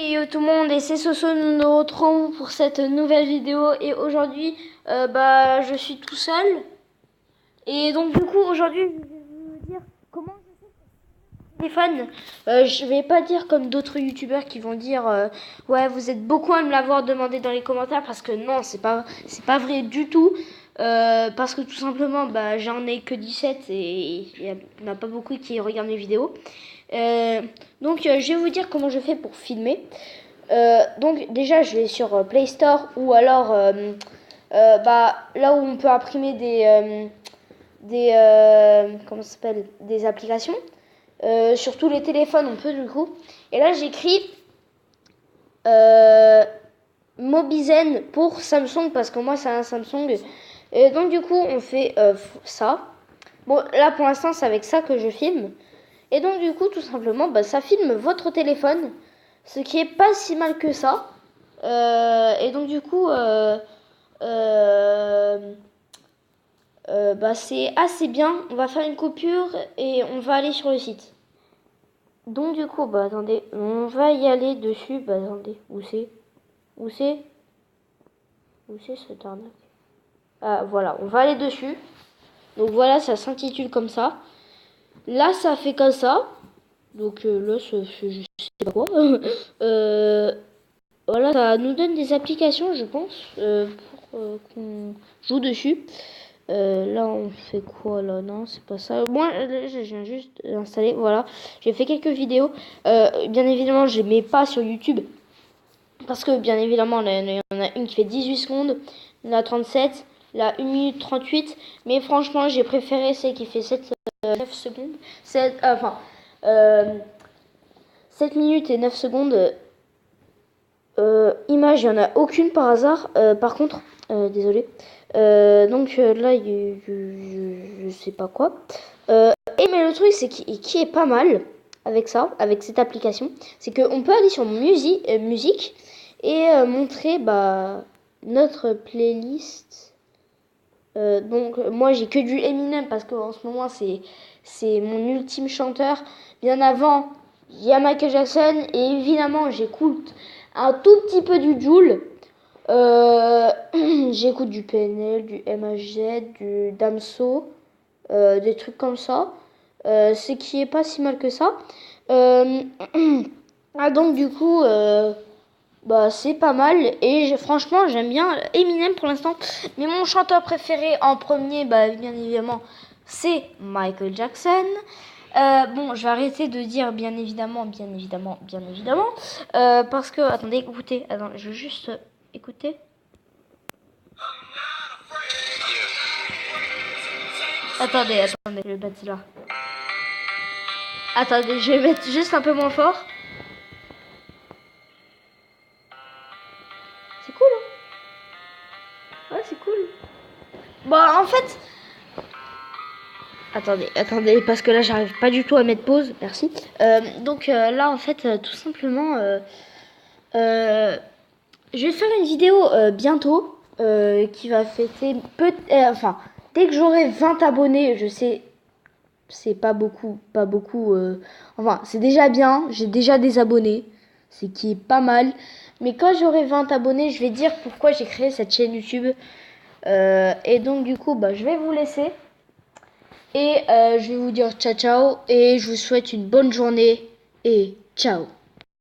Yo tout le monde, et c'est Soso, nous nous retrouvons pour cette nouvelle vidéo et aujourd'hui je suis tout seul et donc du coup aujourd'hui je vais vous dire comment je fais pour téléphone. Je vais pas dire comme d'autres youtubeurs qui vont dire ouais vous êtes beaucoup à me l'avoir demandé dans les commentaires, parce que non, c'est pas vrai du tout. Parce que tout simplement j'en ai que 17 et il n'y en a pas beaucoup qui regardent mes vidéos. Donc je vais vous dire comment je fais pour filmer. Donc déjà je vais sur Play Store ou alors là où on peut imprimer comment ça s'appelle, des applications. Sur tous les téléphones on peut du coup. Et là j'écris Mobizen pour Samsung parce que moi c'est un Samsung. Et donc du coup on fait ça. Bon là pour l'instant c'est avec ça que je filme. Et donc du coup tout simplement ça filme votre téléphone. Ce qui est pas si mal que ça. Et donc du coup c'est assez bien. On va faire une coupure et on va aller sur le site. Donc du coup attendez, on va y aller dessus. Attendez, où c'est cette arnaque? Ah voilà, on va aller dessus. Donc voilà, ça s'intitule comme ça. Là ça fait comme ça. Donc là je sais pas quoi. Voilà, ça nous donne des applications, je pense, pour qu'on joue dessus. Là, on fait quoi là? Non, c'est pas ça. Moi, je viens juste d'installer. Voilà, j'ai fait quelques vidéos. Bien évidemment, je les mets pas sur YouTube parce que bien évidemment, il y en a une qui fait 18 secondes, la 37, la 1 minute 38. Mais franchement, j'ai préféré celle qui fait 9 secondes. 7 minutes et 9 secondes. Image, il n'y en a aucune par hasard. Par contre, désolé. Donc là, je sais pas quoi. Mais le truc, c'est qui est pas mal avec ça, avec cette application, c'est qu'on peut aller sur musique et montrer notre playlist. Donc moi, j'ai que du Eminem parce qu'en ce moment, c'est mon ultime chanteur. Bien avant, il y a Michael Jackson et évidemment, j'écoute un tout petit peu du Jul. J'écoute du PNL, du MHZ, du Damso, des trucs comme ça. Ce qui est pas si mal que ça. Donc du coup, c'est pas mal. Et franchement, j'aime bien Eminem pour l'instant. Mais mon chanteur préféré en premier, bien évidemment, c'est Michael Jackson. Je vais arrêter de dire bien évidemment, parce que, attendez, écoutez, je veux juste écouter. Attendez, je vais mettre là. Attendez, je vais mettre juste un peu moins fort. C'est cool, hein? Ouais, c'est cool. En fait... Attendez, parce que là, j'arrive pas du tout à mettre pause. Merci. Là, en fait, tout simplement... je vais faire une vidéo bientôt qui va fêter... dès que j'aurai 20 abonnés, je sais... C'est pas beaucoup. C'est déjà bien. J'ai déjà des abonnés. C'est qui est pas mal. Mais quand j'aurai 20 abonnés, je vais dire pourquoi j'ai créé cette chaîne YouTube. Et donc, du coup, je vais vous laisser. Et je vais vous dire ciao ciao. Et je vous souhaite une bonne journée. Et ciao.